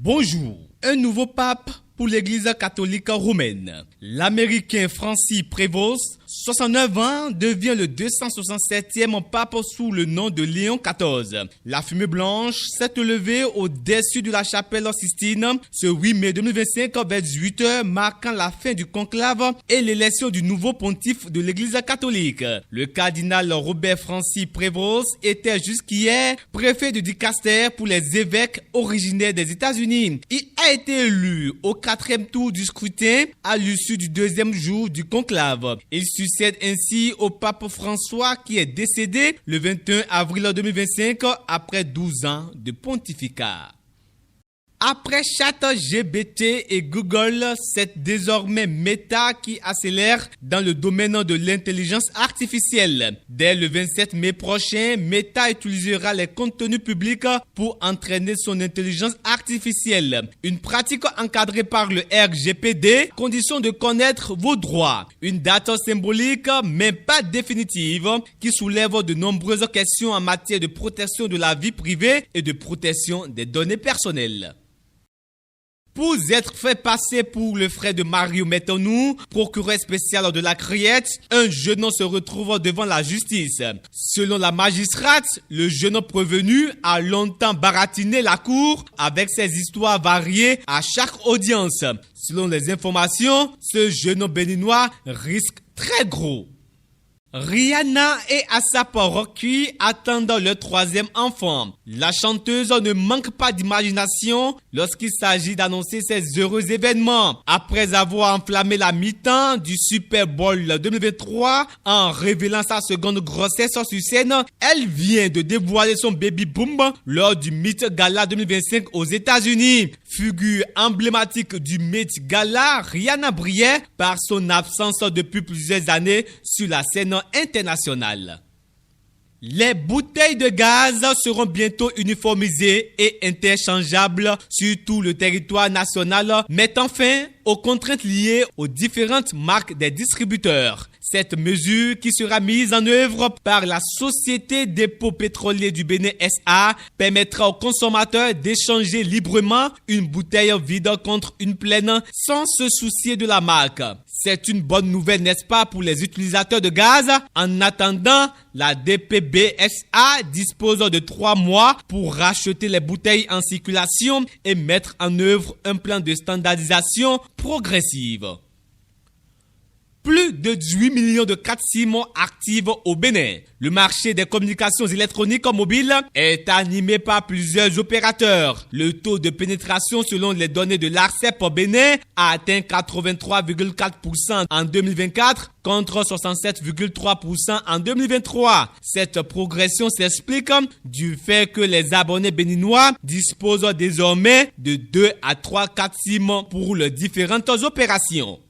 Bonjour, un nouveau pape pour l'Église catholique romaine. L'Américain Francis Prévost, 69 ans, devient le 267e pape sous le nom de Léon XIV. La fumée blanche s'est élevée au-dessus de la chapelle Sistine ce 8 mai 2025 vers 18h, marquant la fin du conclave et l'élection du nouveau pontife de l'Église catholique. Le cardinal Robert Francis Prévost était jusqu'hier préfet de Dicaster pour les évêques originaires des États-Unis. Il a été élu au 4e tour du scrutin à l'issue du 2e jour du conclave. Il succède ainsi au pape François qui est décédé le 21 avril 2025 après 12 ans de pontificat. Après ChatGPT et Google, c'est désormais Meta qui accélère dans le domaine de l'intelligence artificielle. Dès le 27 mai prochain, Meta utilisera les contenus publics pour entraîner son intelligence artificielle. Une pratique encadrée par le RGPD, condition de connaître vos droits. Une date symbolique mais pas définitive qui soulève de nombreuses questions en matière de protection de la vie privée et de protection des données personnelles. Pour être fait passer pour le frère de Mario Métonou, procureur spécial de la Criette, un jeune homme se retrouve devant la justice. Selon la magistrate, le jeune homme prévenu a longtemps baratiné la cour avec ses histoires variées à chaque audience. Selon les informations, ce jeune homme béninois risque très gros. Rihanna et A$AP Rocky attendent leur 3e enfant. La chanteuse ne manque pas d'imagination lorsqu'il s'agit d'annoncer ces heureux événements. Après avoir enflammé la mi-temps du Super Bowl 2023 en révélant sa seconde grossesse sur scène, elle vient de dévoiler son baby boom lors du Met Gala 2025 aux États-Unis. Figure emblématique du Met Gala, Rihanna brillait par son absence depuis plusieurs années sur la scène internationale. Les bouteilles de gaz seront bientôt uniformisées et interchangeables sur tout le territoire national, mettant fin aux contraintes liées aux différentes marques des distributeurs. Cette mesure, qui sera mise en œuvre par la Société Dépôt Pétrolier du Bénin SA, permettra aux consommateurs d'échanger librement une bouteille vide contre une pleine sans se soucier de la marque. C'est une bonne nouvelle, n'est-ce pas, pour les utilisateurs de gaz? En attendant, la DPBSA dispose de 3 mois pour racheter les bouteilles en circulation et mettre en œuvre un plan de standardisation progressive. Plus de 18 millions de cartes SIM actives au Bénin. Le marché des communications électroniques mobiles est animé par plusieurs opérateurs. Le taux de pénétration selon les données de l'ARCEP au Bénin a atteint 83,4% en 2024 contre 67,3% en 2023. Cette progression s'explique du fait que les abonnés béninois disposent désormais de 2 à 3 cartes SIM pour les différentes opérations.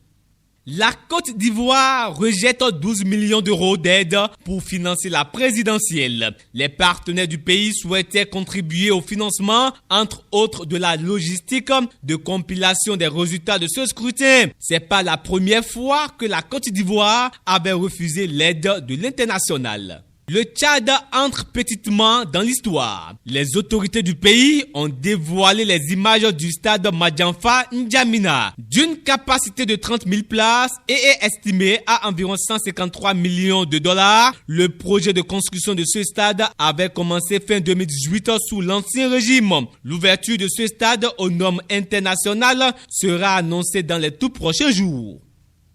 La Côte d'Ivoire rejette 12 millions d'euros d'aide pour financer la présidentielle. Les partenaires du pays souhaitaient contribuer au financement, entre autres de la logistique de compilation des résultats de ce scrutin. C'est pas la première fois que la Côte d'Ivoire avait refusé l'aide de l'international. Le Tchad entre petitement dans l'histoire. Les autorités du pays ont dévoilé les images du stade Madjanfa N'Djamena, d'une capacité de 30 000 places et est estimé à environ 153 millions de dollars. Le projet de construction de ce stade avait commencé fin 2018 sous l'ancien régime. L'ouverture de ce stade aux normes internationales sera annoncée dans les tout prochains jours.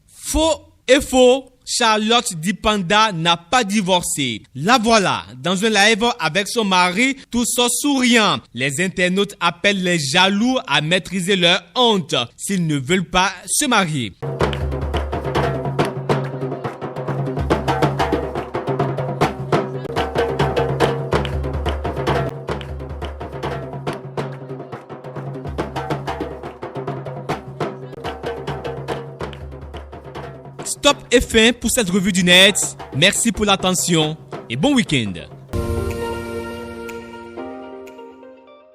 Faux et faux. Charlotte Dipanda n'a pas divorcé. La voilà, dans un live avec son mari, tous souriants. Les internautes appellent les jaloux à maîtriser leur honte s'ils ne veulent pas se marier. Stop et fin pour cette revue du net. Merci pour l'attention et bon week-end.